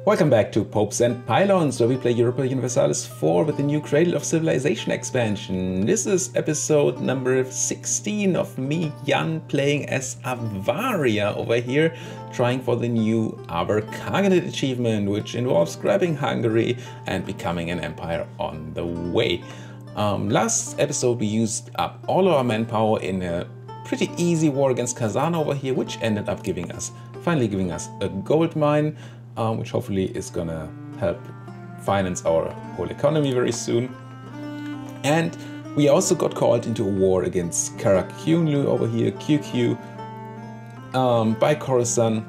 Welcome back to Popes and Pylons, where we play Europa Universalis IV with the new Cradle of Civilization expansion. This is episode number 16 of me, Jan, playing as Avaria over here, trying for the new Avar Khaganate achievement, which involves grabbing Hungary and becoming an empire on the way. Last episode we used up all our manpower in a pretty easy war against Kazan over here, which ended up finally giving us a gold mine. Which hopefully is gonna help finance our whole economy very soon. And we also got called into a war against Karakunlu over here, QQ, by Khorasan,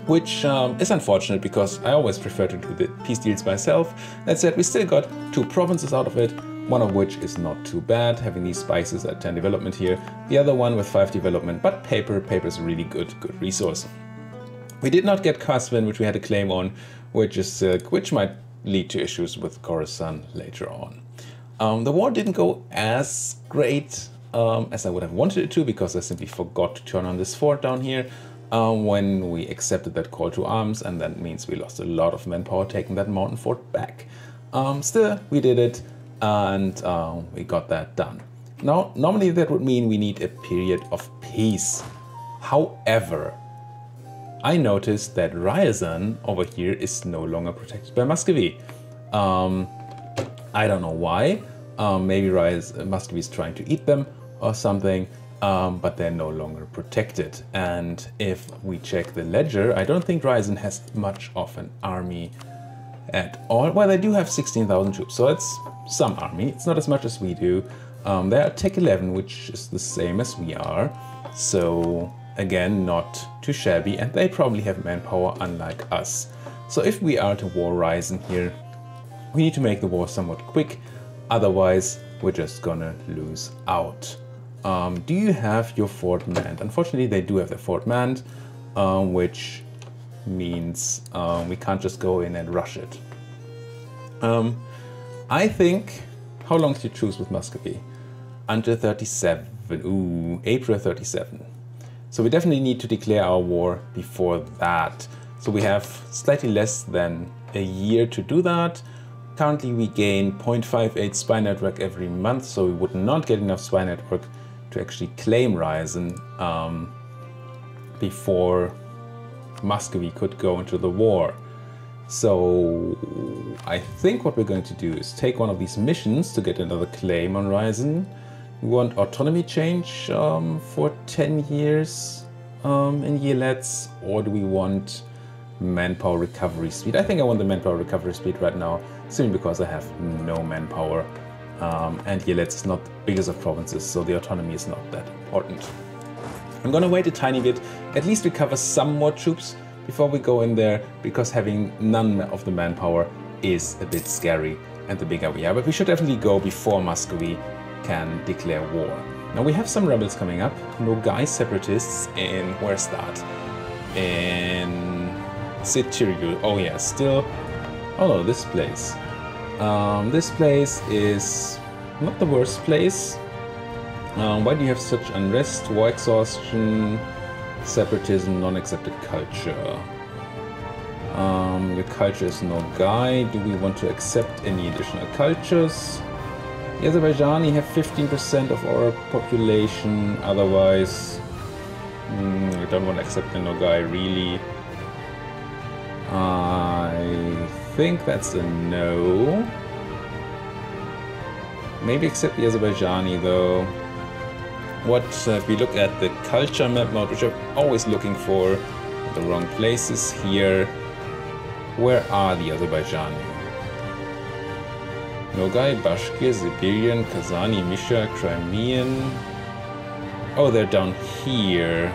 which is unfortunate because I always prefer to do the peace deals myself. That said, we still got 2 provinces out of it, one of which is not too bad, having these spices at 10 development here, the other one with 5 development, but paper is a really good resource. We did not get Kasvin, which we had a claim on, which is silk, which might lead to issues with Khorasan later on. The war didn't go as great as I would have wanted it to, because I simply forgot to turn on this fort down here when we accepted that call to arms, and that means we lost a lot of manpower taking that mountain fort back. Still, we did it, and we got that done. Now, normally that would mean we need a period of peace. However, I noticed that Ryazan over here is no longer protected by Muscovy. I don't know why. Maybe Muscovy is trying to eat them or something, but they're no longer protected. And if we check the ledger, I don't think Ryazan has much of an army at all. Well, they do have 16,000 troops, so it's some army. It's not as much as we do. They're at Tech 11, which is the same as we are. So again, not too shabby, and they probably have manpower unlike us. So if we are to war Ryazan here, we need to make the war somewhat quick, otherwise we're just gonna lose out. Do you have your fort manned? Unfortunately, they do have their fort manned, which means we can't just go in and rush it. I think, how long did you choose with Muscovy? Until 37, ooh, April 37. So we definitely need to declare our war before that. So we have slightly less than a year to do that. Currently we gain 0.58 spy network every month, so we would not get enough spy network to actually claim Ryazan before Muscovy could go into the war. So I think what we're going to do is take one of these missions to get another claim on Ryazan. We want autonomy change for 10 years in Yelets, or do we want manpower recovery speed? I think I want the manpower recovery speed right now, simply because I have no manpower, and Yelets is not the biggest of provinces, so the autonomy is not that important. I'm gonna wait a tiny bit, at least recover some more troops before we go in there, because having none of the manpower is a bit scary, and the bigger we are, but we should definitely go before Muscovy can declare war. Now we have some rebels coming up. Nogai separatists in, where's that? In Sitirgul. Oh yeah, still. Oh no, this place. This place is not the worst place. Why do you have such unrest, war exhaustion, separatism, non-accepted culture? Your culture is Nogai. Do we want to accept any additional cultures? The Azerbaijani have 15% of our population, otherwise we don't want to accept the Nogai really. I think that's a no. Maybe accept the Azerbaijani though. What if we look at the culture map mode, which I'm always looking for, the wrong places here. Where are the Azerbaijani? Nogai, Bashkir, Siberian, Kazani, Misha, Crimean. Oh, they're down here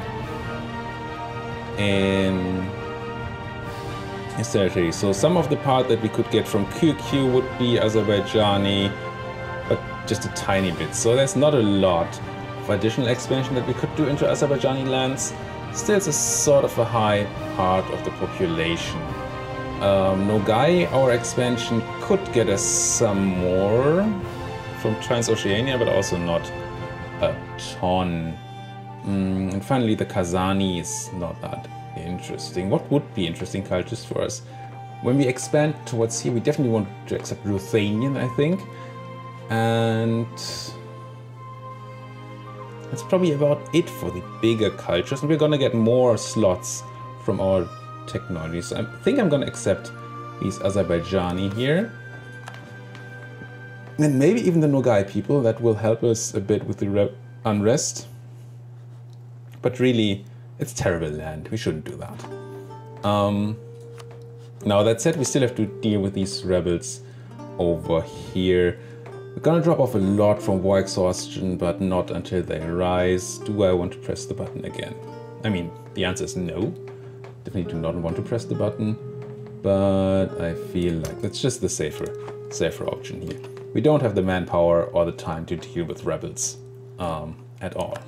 in his territory. So some of the part that we could get from QQ would be Azerbaijani, but just a tiny bit. So there's not a lot of additional expansion that we could do into Azerbaijani lands. Still, it's a sort of a high part of the population. Nogai, our expansion could get us some more from Transoceania, but also not a ton. And finally, the Kazani is not that interesting. What would be interesting cultures for us? When we expand towards here, we definitely want to accept Ruthenian, I think. And that's probably about it for the bigger cultures. And we're gonna get more slots from our technologies. So I think I'm gonna accept these Azerbaijani here. And maybe even the Nogai people. That will help us a bit with the unrest. But really, it's terrible land. We shouldn't do that. Now that said, we still have to deal with these rebels over here. We're gonna drop off a lot from war exhaustion, but not until they rise. Do I want to press the button again? I mean, the answer is no. Definitely do not want to press the button, but I feel like that's just the safer option here. We don't have the manpower or the time to deal with rebels at all.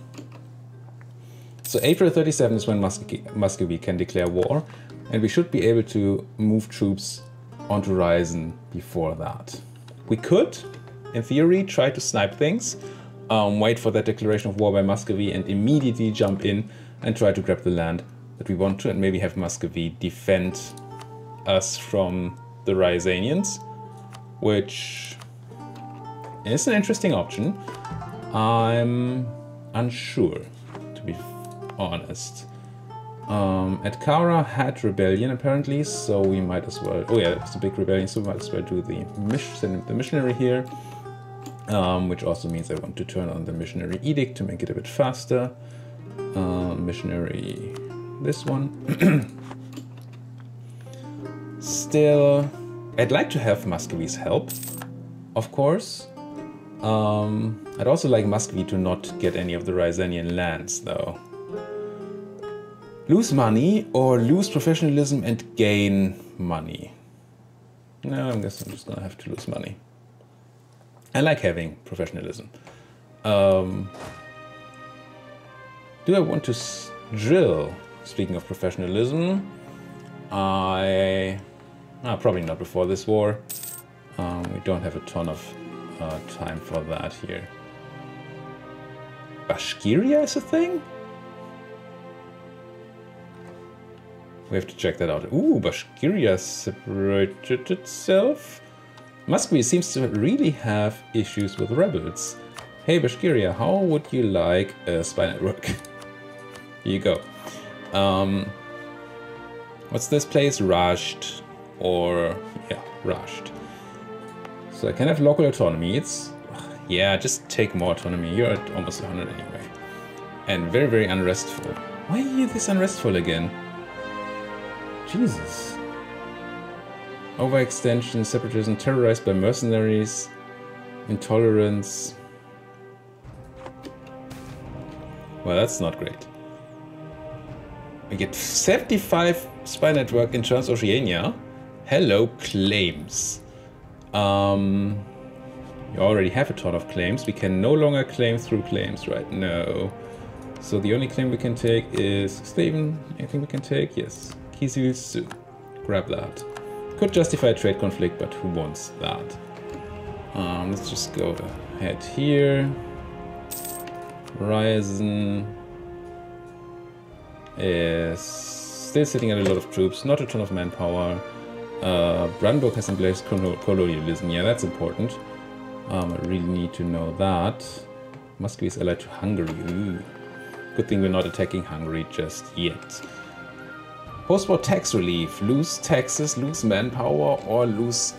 So April 37 is when Muscovy can declare war, and we should be able to move troops onto Ryazan before that. We could, in theory, try to snipe things, wait for that declaration of war by Muscovy and immediately jump in and try to grab the land that we want to, and maybe have Muscovy defend us from the Ryazanians, which is an interesting option. I'm unsure, to be honest. At Kara had rebellion apparently, so we might as well. Oh yeah, it's a big rebellion, so we might as well do the missionary here, which also means I want to turn on the missionary edict to make it a bit faster. Missionary, this one. Still, I'd like to have Muscovy's help, of course. I'd also like Muscovy to not get any of the Ryazanian lands, though. Lose money or lose professionalism and gain money? No, I guess I'm just gonna have to lose money. I like having professionalism. Do I want to drill? Speaking of professionalism, probably not before this war. We don't have a ton of time for that here. Bashkiria is a thing? We have to check that out. Ooh, Bashkiria separated itself. Muscovy seems to really have issues with rebels. Hey Bashkiria, how would you like a spy network? Here you go. What's this place? Rasht. Or, yeah, Rasht. So I can have local autonomy. It's, yeah, just take more autonomy. You're at almost 100 anyway. And very, very unrestful. Why are you this unrestful again? Jesus. Overextension, separatism, terrorized by mercenaries, intolerance. Well, that's not great. We get 75 spy network in Transoceania. Hello, claims. You already have a ton of claims. We can no longer claim through claims, right? No. So the only claim we can take is... Is there even anything we can take? Yes. Kisilsu. Grab that. Could justify a trade conflict, but who wants that? Let's just go ahead here. Ryazan is still sitting at a lot of troops, not a ton of manpower. Brandenburg has embraced colonialism. Yeah, that's important. I really need to know that. Muscovy is allied to Hungary. Ooh. Good thing we're not attacking Hungary just yet. Post-war tax relief. Lose taxes, lose manpower, or lose...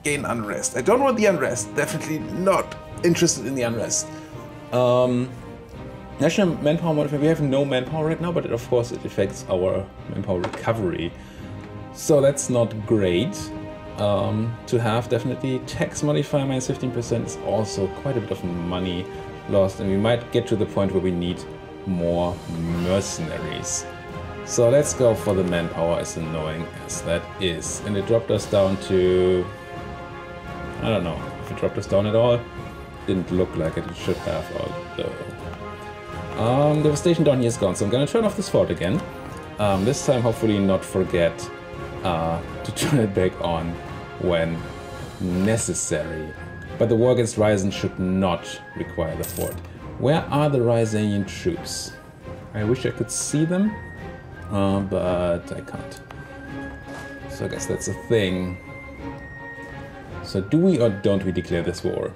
gain unrest. I don't want the unrest. Definitely not interested in the unrest. National manpower modifier. We have no manpower right now, but of course it affects our manpower recovery. So that's not great to have. Definitely tax modifier minus 15% is also quite a bit of money lost, and we might get to the point where we need more mercenaries. So let's go for the manpower, as annoying as that is. And it dropped us down to... I don't know if it dropped us down at all. Didn't look like it. It should have, although... devastation down here is gone, so I'm gonna turn off this fort again. This time hopefully not forget to turn it back on when necessary. But the war against Ryazan should not require the fort. Where are the Ryazanian troops? I wish I could see them, but I can't. So I guess that's a thing. So do we or don't we declare this war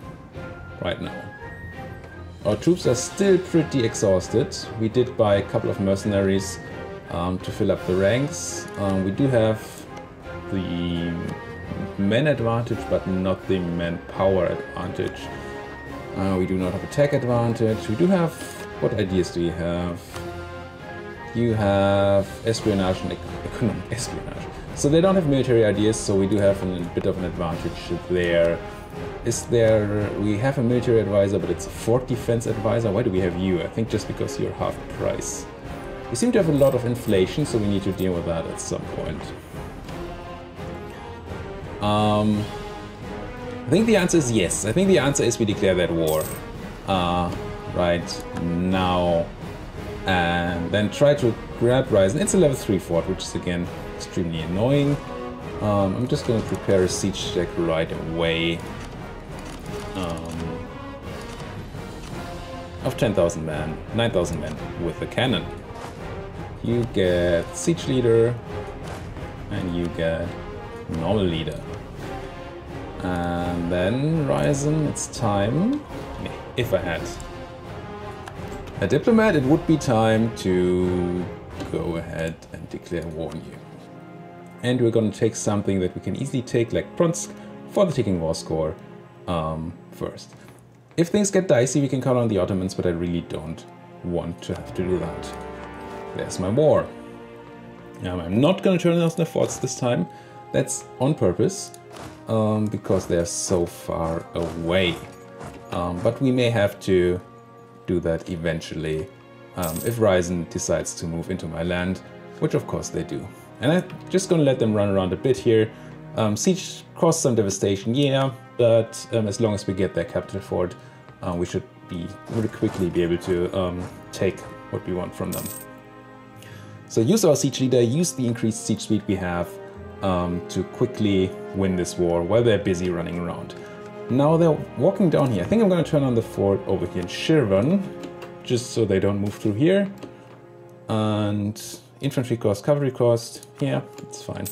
right now? Our troops are still pretty exhausted. We did buy a couple of mercenaries to fill up the ranks. We do have the men advantage, but not the manpower advantage. We do not have attack advantage. We do have... What ideas do you have? You have espionage and economic espionage. So they don't have military ideas, so we do have a bit of an advantage there. We have a military advisor, but it's a fort defense advisor. Why do we have you? I think just because you're half price. We seem to have a lot of inflation, so we need to deal with that at some point. I think the answer is yes. I think the answer is we declare that war right now. And then try to grab Ryzen. It's a level 3 fort, which is again extremely annoying. I'm just going to prepare a siege deck right away. Of 10,000 men, 9,000 men with the cannon. You get siege leader, and you get normal leader. And then Ryzen, it's time. If I had a diplomat, it would be time to go ahead and declare war on you. And we're going to take something that we can easily take, like Bronsk, for the ticking war score first. If things get dicey, we can count on the Ottomans, but I really don't want to have to do that. There's my war. I'm not going to turn on the forts this time. That's on purpose, because they're so far away. But we may have to do that eventually, if Ryzen decides to move into my land, which of course they do. And I'm just going to let them run around a bit here. Siege caused some devastation, yeah, but as long as we get their capital fort, we should really quickly be able to take what we want from them. So use our siege leader, use the increased siege speed we have to quickly win this war while they're busy running around. Now they're walking down here. I think I'm going to turn on the fort over here in Shirvan, just so they don't move through here. And infantry cost, cavalry cost, yeah, it's fine.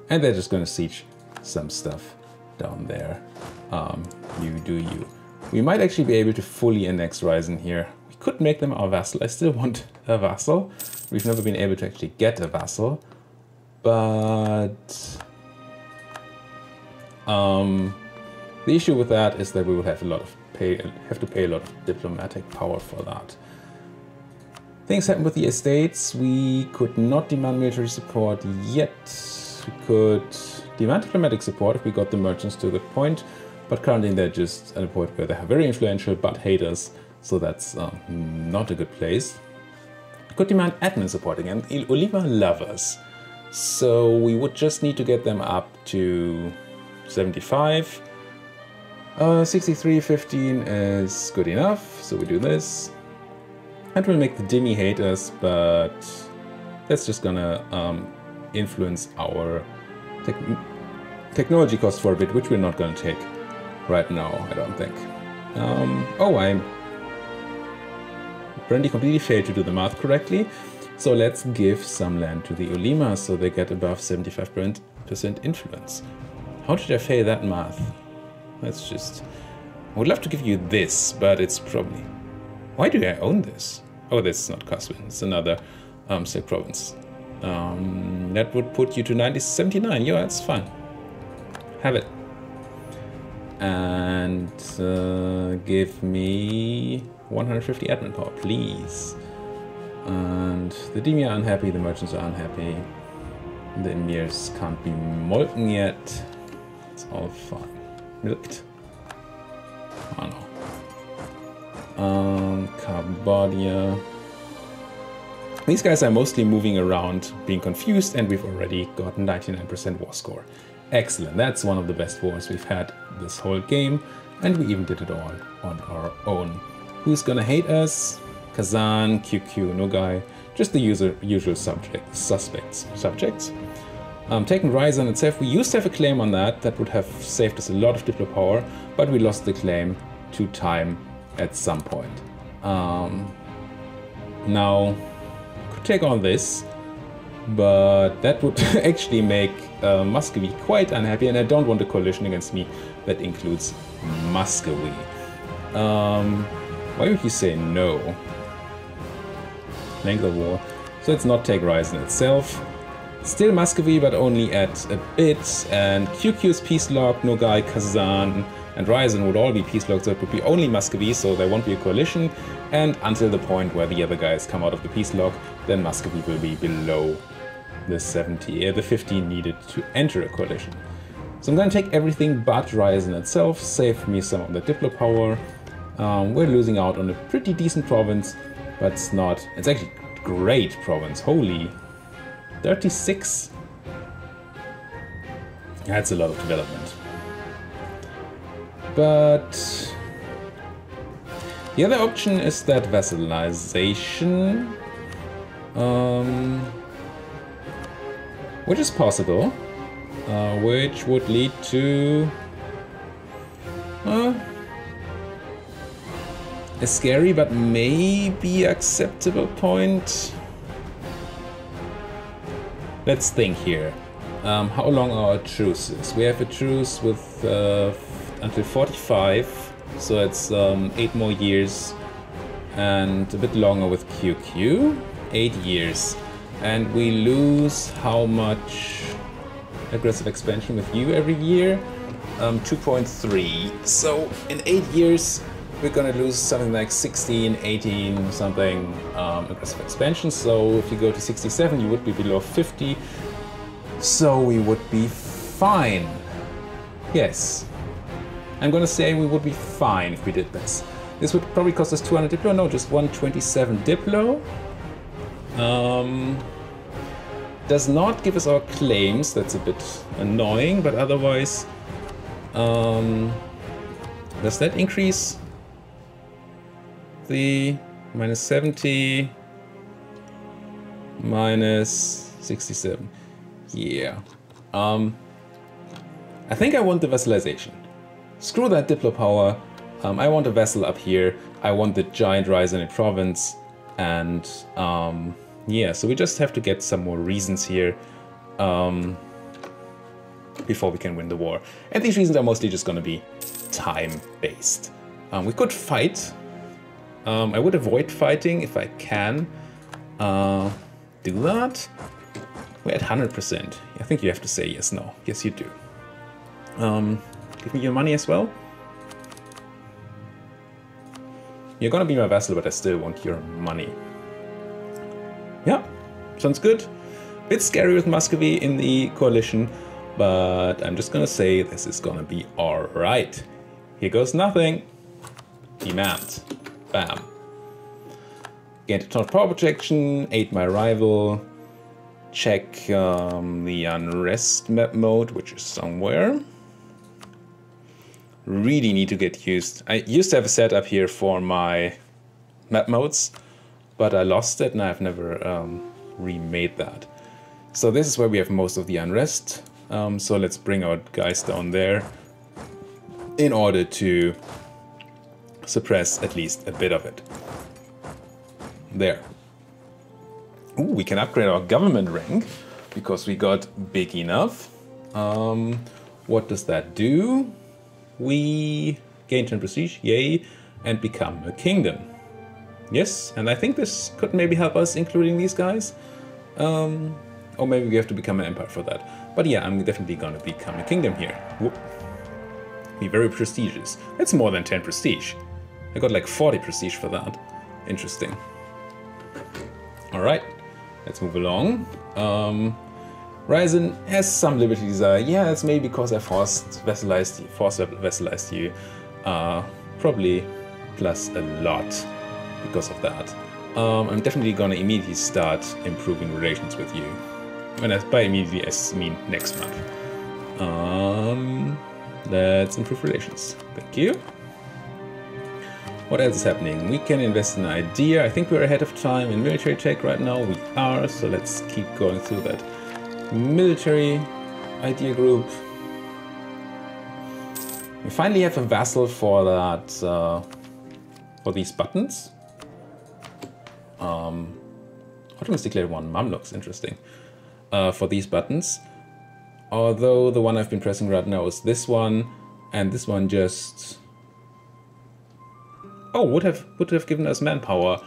And they're just going to siege some stuff down there. You do you. We might actually be able to fully annex Ryzen here. We could make them our vassal. I still want a vassal. We've never been able to actually get a vassal. But the issue with that is that we will have to pay a lot of diplomatic power for that. Things happen with the estates. We could not demand military support yet. We could demand diplomatic support if we got the merchants to a good point, but currently they're just at a point where they are very influential but hate us, so that's not a good place. We could demand admin support again. Oliva love us, so we would just need to get them up to 75. 63.15 is good enough, so we do this. And we'll make the Demi hate us, but that's just gonna influence our technology cost for a bit, which we're not gonna take right now, I don't think. Oh, I'm apparently completely failed to do the math correctly. So let's give some land to the Ulema so they get above 75% influence. How did I fail that math? That's just... I would love to give you this, but it's probably... Why do I own this? Oh, this is not Kasvin. It's another state province. That would put you to 79. Yeah, that's fine. Have it. And give me 150 admin power, please. And the Demi are unhappy, the merchants are unhappy. The emirs can't be molten yet. It's all fine. Milked. Oh no. Cambodia. These guys are mostly moving around, being confused, and we've already got 99% war score. Excellent, that's one of the best wars we've had this whole game, and we even did it all on our own. Who's gonna hate us? Kazan, QQ, Nogai, just the usual suspects. Taking Ryzen itself, we used to have a claim on that. That would have saved us a lot of diplo power, but we lost the claim to time at some point. Now, could take all this, But that would actually make Muscovy quite unhappy, and I don't want a coalition against me that includes Muscovy. Why would you say no? Length of war. So let's not take Ryazan itself. Still Muscovy, but only at a bit. And QQ's peace lock, Nogai, Kazan, and Ryazan would all be peace locked, so it would be only Muscovy, so there won't be a coalition. And until the point where the other guys come out of the peace lock, then Muscovy will be below the 50 needed to enter a coalition. So I'm going to take everything but Ryazan itself, save me some of the Diplo power. We're losing out on a pretty decent province, but it's not. It's actually a great province. Holy 36. That's a lot of development. But the other option is that vassalization, which is possible, which would lead to a scary but maybe acceptable point. Let's think here. How long our truce is? We have a truce with until 45, so it's 8 more years, and a bit longer with QQ, 8 years. And we lose how much aggressive expansion with you every year? 2.3. So in 8 years, we're gonna lose something like 16, 18 something aggressive expansion. So if you go to 67, you would be below 50. So we would be fine. Yes. I'm gonna say we would be fine if we did this. This would probably cost us 200 Diplo. No, just 127 Diplo. Does not give us our claims. That's a bit annoying, but otherwise, does that increase the minus 70, minus 67? Yeah. I think I want the vassalization. Screw that Diplo power. I want a vassal up here. I want the giant Ryazan province, and yeah, so we just have to get some more reasons here before we can win the war. And these reasons are mostly just going to be time-based. We could fight. I would avoid fighting if I can do that. We're at 100%. I think you have to say yes, no. Yes, you do. Give me your money as well. You're gonna be my vassal, but I still want your money. Yeah, sounds good. Bit scary with Muscovy in the coalition, but I'm just gonna say this is gonna be alright. Here goes nothing. Demand. Bam. Gained a ton of power projection, ate my rival. Check the unrest map mode, which is somewhere. Really need to get used. I used to have a setup here for my map modes, but I lost it and I've never remade that. So this is where we have most of the unrest. So let's bring our guys down there in order to suppress at least a bit of it. There. Ooh, we can upgrade our government rank because we got big enough. What does that do? We gain 10 prestige, yay, and become a kingdom. Yes, and I think this could maybe help us, including these guys. Or maybe we have to become an empire for that. But yeah, I'm definitely gonna become a kingdom here. Whoop. Be very prestigious. That's more than 10 prestige. I got like 40 prestige for that. Interesting. Alright, let's move along. Ryazan has some liberty desire. Yeah, it's maybe because I forced vassalized you. Probably plus a lot because of that. I'm definitely gonna immediately start improving relations with you. And by immediately, I mean next month. Let's improve relations. Thank you. What else is happening? We can invest in an idea. I think we're ahead of time in military tech right now. We are, so let's keep going through that. Military idea group. We finally have a vassal for that, for these buttons. Ottomans declared one Mamluks, interesting. for these buttons. Although the one I've been pressing right now is this one, and this one just would have given us manpower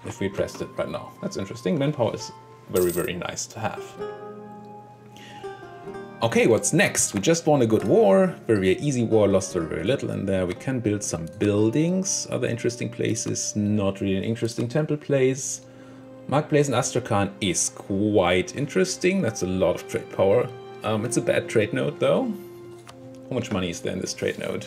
if we pressed it right now. That's interesting. Manpower is very, very nice to have. Okay, what's next? We just won a good war, very easy war, lost very, very little in there. We can build some buildings, other interesting places, not really an interesting temple place. Mark Place in Astrakhan is quite interesting, that's a lot of trade power. It's a bad trade node though. How much money is there in this trade node?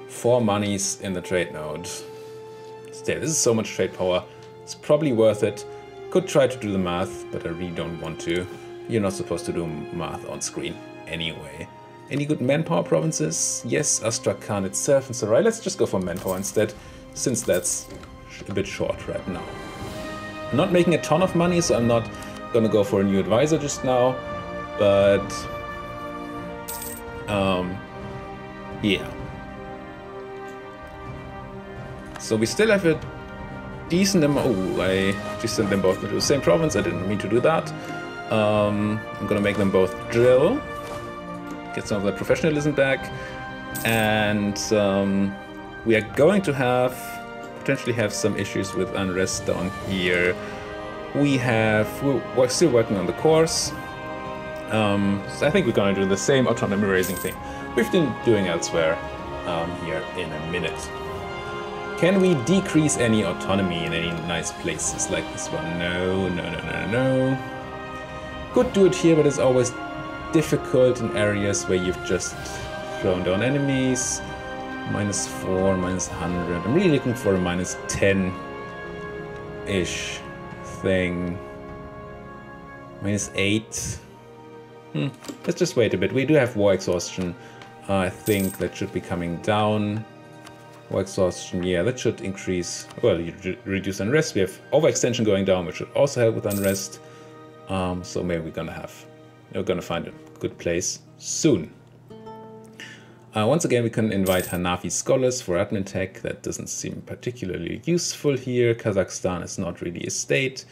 4 monies in the trade node. Still, this is so much trade power, it's probably worth it. Could try to do the math, but I really don't want to. You're not supposed to do math on screen anyway. Any good manpower provinces? Yes, Astrakhan itself and Sarai. Let's just go for manpower instead, since that's a bit short right now. I'm not making a ton of money, so I'm not gonna go for a new advisor just now, but yeah. So we still have a decent amount. Oh, I just sent them both into the same province. I didn't mean to do that. I'm gonna make them both drill, get some of their professionalism back, and we are going to potentially have some issues with unrest down here. We're still working on the course. So I think we're gonna do the same autonomy raising thing we've been doing elsewhere here in a minute. Can we decrease any autonomy in any nice places like this one? No, no, no, no, no. Could do it here, but it's always difficult in areas where you've just thrown down enemies. -4, -100. I'm really looking for a -10-ish thing. -8. Let's just wait a bit. We do have war exhaustion. I think that should be coming down. War exhaustion, yeah, that should increase. Well, you reduce unrest. We have overextension going down, which should also help with unrest. So maybe we're gonna find a good place soon. Once again, we can invite Hanafi scholars for admin tech. That doesn't seem particularly useful here. Kazakhstan is not really a state.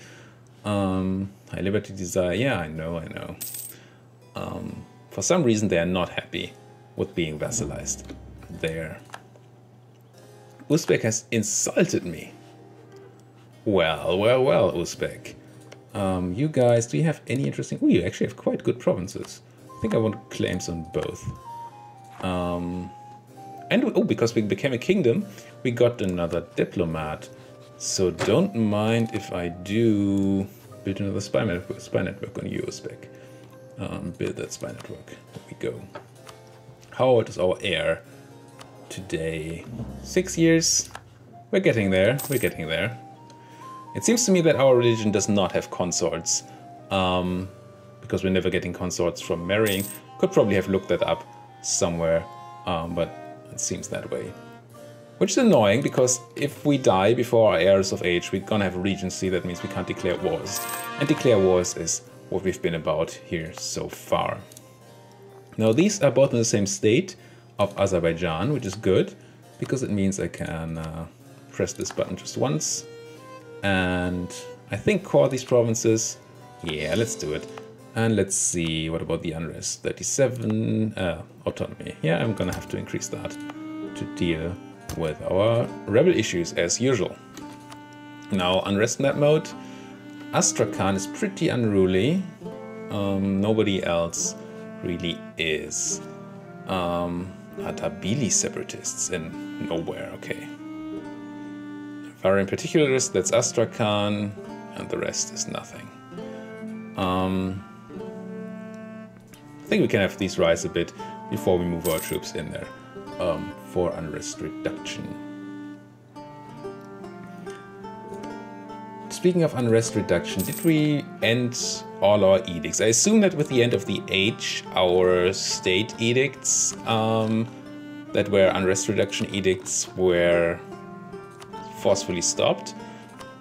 High Liberty Desire, yeah, I know. For some reason, they are not happy with being vassalized there. Uzbek has insulted me. Well, Uzbek. You guys, do you have any interesting... Oh, you actually have quite good provinces. I think I want claims on both. Because we became a kingdom, we got another diplomat. So don't mind if I do build another spy network on you, Uzbek. Build that spy network. There we go. How old is our heir today? 6 years? We're getting there. We're getting there. It seems to me that our religion does not have consorts. Because we're never getting consorts from marrying. Could probably have looked that up somewhere. But it seems that way. Which is annoying, because if we die before our heir is of age, we're gonna have a regency. That means we can't declare wars. And declare wars is what we've been about here so far. Now these are both in the same state of Azerbaijan, which is good, because it means I can press this button just once. And I think core these provinces. Yeah, let's do it. And let's see, what about the unrest? 37 autonomy. Yeah, I'm gonna have to increase that to deal with our rebel issues as usual. Now, unrest map mode. Astrakhan is pretty unruly. Nobody else really is. Atabili separatists in nowhere, okay. Avaria in particular, that's Astrakhan, and the rest is nothing. I think we can have these rise a bit before we move our troops in there for unrest reduction. Speaking of unrest reduction, did we end all our edicts? I assume that with the end of the age, our state edicts that were unrest reduction edicts were forcefully stopped.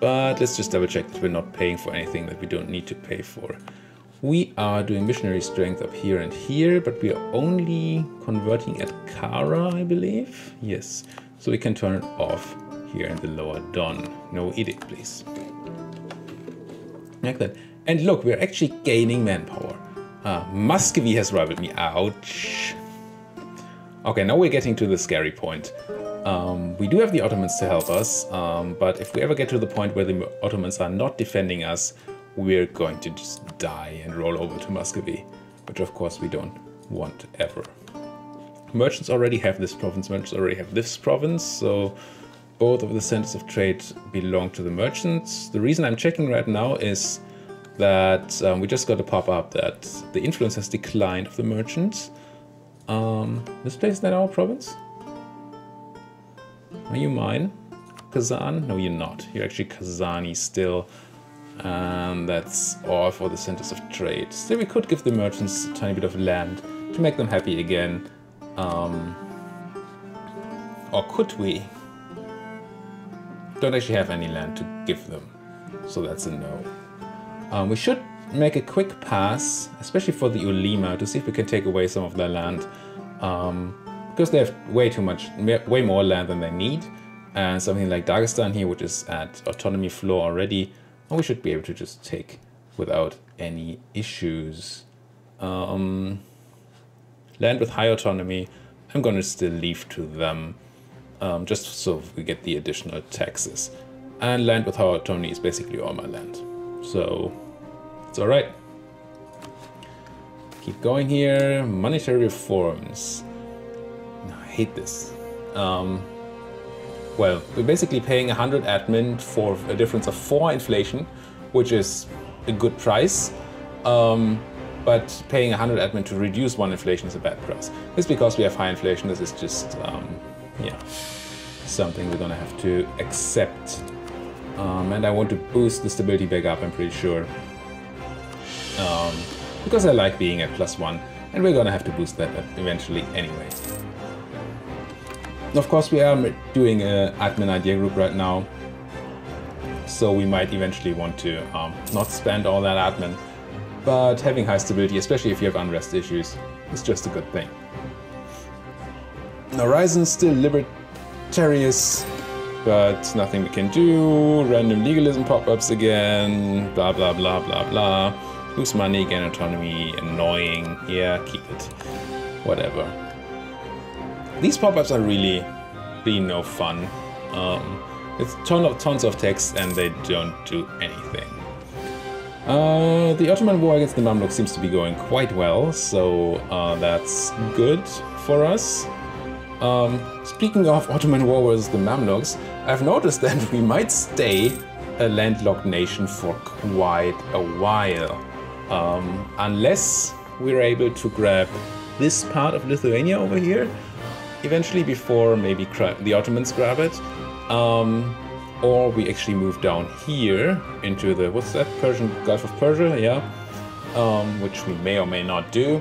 But let's just double check that we're not paying for anything that we don't need to pay for. We are doing missionary strength up here and here, but we are only converting at Kara, I believe. Yes, so we can turn it off here in the lower Don. no edict, please. Like that. And look, we're actually gaining manpower. Muscovy has rivaled me. Ouch. Okay, now we're getting to the scary point. We do have the Ottomans to help us, but if we ever get to the point where the Ottomans are not defending us, we're going to just die and roll over to Muscovy, which of course we don't want ever. Merchants already have this province, merchants already have this province, so both of the centers of trade belong to the merchants. The reason I'm checking right now is that we just got a pop-up that the influence has declined of the merchants. This place is not our province? Are you mine? Kazan? No, you're not. You're actually Kazani still. And that's all for the centers of trade. Still, we could give the merchants a tiny bit of land to make them happy again. Or could we? Don't actually have any land to give them. So that's a no. We should make a quick pass, especially for the Ulema, to see if we can take away some of their land. Because they have way more land than they need. And something like Dagestan here, which is at autonomy floor already, we should be able to just take without any issues. Land with high autonomy, I'm going to still leave to them, just so we get the additional taxes. And land with high autonomy is basically all my land. So, it's alright. Keep going here. Monetary reforms. I hate this. Well, we're basically paying 100 admin for a difference of 4 inflation, which is a good price. But paying 100 admin to reduce 1 inflation is a bad price. It's because we have high inflation. This is just, yeah, something we're gonna have to accept. And I want to boost the stability back up, I'm pretty sure. Because I like being at +1, and we're gonna have to boost that eventually anyway. Of course, we are doing an admin idea group right now, so we might eventually want to not spend all that admin, but having high stability, especially if you have unrest issues, is just a good thing. Horizon's still libertarious, but nothing we can do. Random legalism pop-ups again, blah blah blah blah blah. Lose money, gain autonomy, annoying, yeah, keep it, whatever. These pop-ups are really no fun. It's tons of text and they don't do anything. The Ottoman war against the Mamluks seems to be going quite well, so that's good for us. Speaking of Ottoman war versus the Mamluks, I've noticed that we might stay a landlocked nation for quite a while. Unless we're able to grab this part of Lithuania over here, eventually before maybe the Ottomans grab it, or we actually move down here into the, what's that, Persian Gulf of Persia, yeah, which we may or may not do.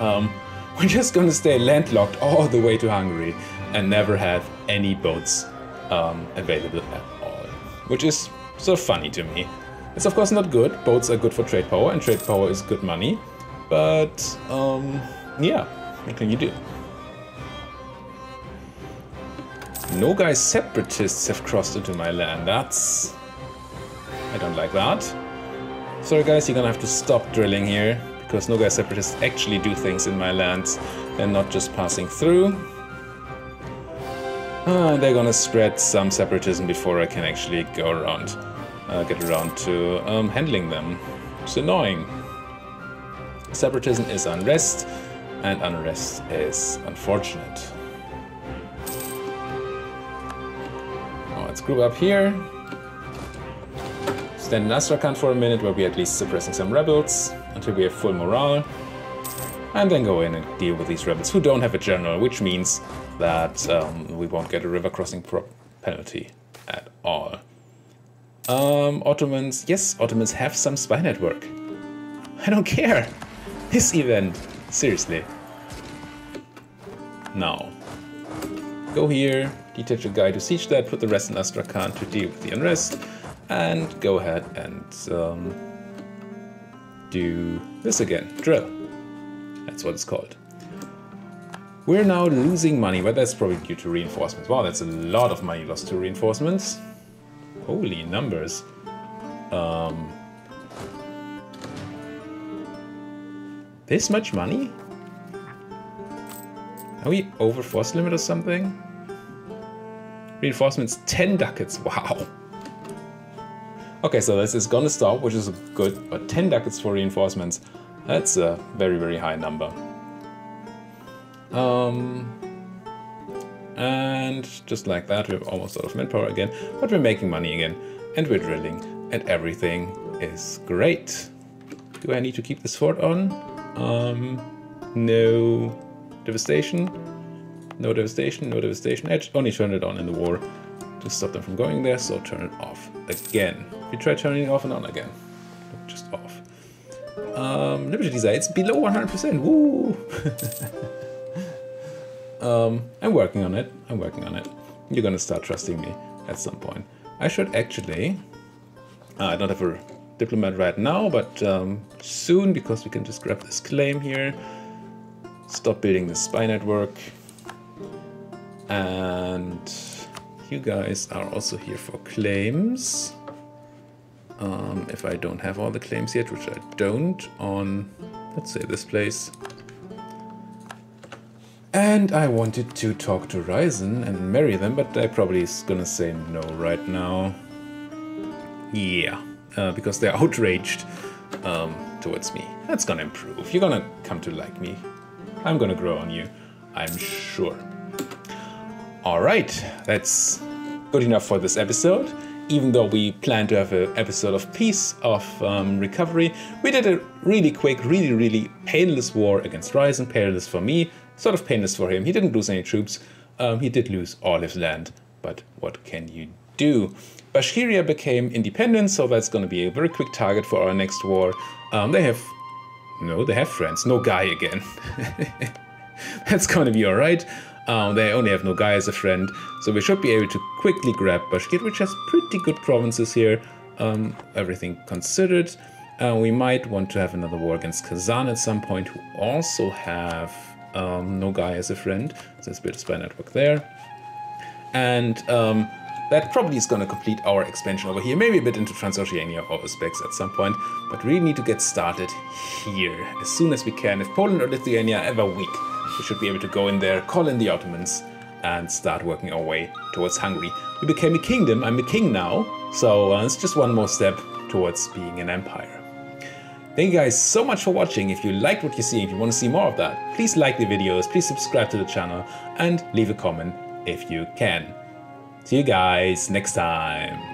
We're just gonna stay landlocked all the way to Hungary and never have any boats available at all, which is so funny to me. It's of course not good. Boats are good for trade power, and trade power is good money, but yeah, what can you do? Nogai separatists have crossed into my land. I don't like that. Sorry guys, you're gonna have to stop drilling here, because Nogai separatists actually do things in my lands and not just passing through. They're gonna spread some separatism before I can actually go around, get around to handling them. It's annoying. Separatism is unrest, and unrest is unfortunate. Let's group up here. Stand in Astrakhan for a minute, where we're at least suppressing some rebels until we have full morale. And then go in and deal with these rebels who don't have a general, which means that we won't get a river crossing penalty at all. Ottomans, yes, Ottomans have some spy network. I don't care. This event, seriously. Now, go here, detach a guy to siege that, put the rest in Astrakhan to deal with the unrest, and go ahead and do this again, drill. That's what it's called. We're now losing money, but that's probably due to reinforcements. Wow, that's a lot of money lost to reinforcements. Holy numbers. This much money? Are we over force limit or something? Reinforcements 10 ducats, wow. Okay, so this is gonna stop, which is good, but 10 ducats for reinforcements, that's a very, very high number. And just like that, we're almost out of manpower again, but we're making money again, and we're drilling, and everything is great. Do I need to keep this fort on? No devastation. No devastation, no devastation. I only turned it on in the war to stop them from going there, so turn it off again. We try turning it off and on again. Just off. Liberty desire, it's below 100%. Woo! I'm working on it. I'm working on it. You're gonna start trusting me at some point. I should actually... I don't have a diplomat right now, but soon, because we can just grab this claim here. Stop building the spy network. And you guys are also here for claims. If I don't have all the claims yet, which I don't, on, let's say, this place. And I wanted to talk to Ryzen and marry them, but I probably is gonna say no right now. Yeah, because they're outraged towards me. That's gonna improve. You're gonna come to like me. I'm gonna grow on you, I'm sure. Alright, that's good enough for this episode. Even though we planned to have an episode of peace, of recovery, we did a really quick, really painless war against Ryzen. Painless for me, sort of painless for him. He didn't lose any troops. He did lose all his land, but what can you do? Bashkiria became independent, so that's going to be a very quick target for our next war. They have friends. No guy again. That's going to be alright. They only have no guy as a friend, so we should be able to quickly grab Bashkir, which has pretty good provinces here, everything considered. We might want to have another war against Kazan at some point, who also have no guy as a friend. So let's build a spy network there. And that probably is going to complete our expansion over here, maybe a bit into Transoceania or Uzbeks at some point, but we really need to get started here as soon as we can. If Poland or Lithuania are ever weak, we should be able to go in there, call in the Ottomans, and start working our way towards Hungary. We became a kingdom. I'm a king now, so it's just one more step towards being an empire. Thank you guys so much for watching. If you liked what you're seeing, if you want to see more of that, please like the videos, please subscribe to the channel, and leave a comment if you can. See you guys next time.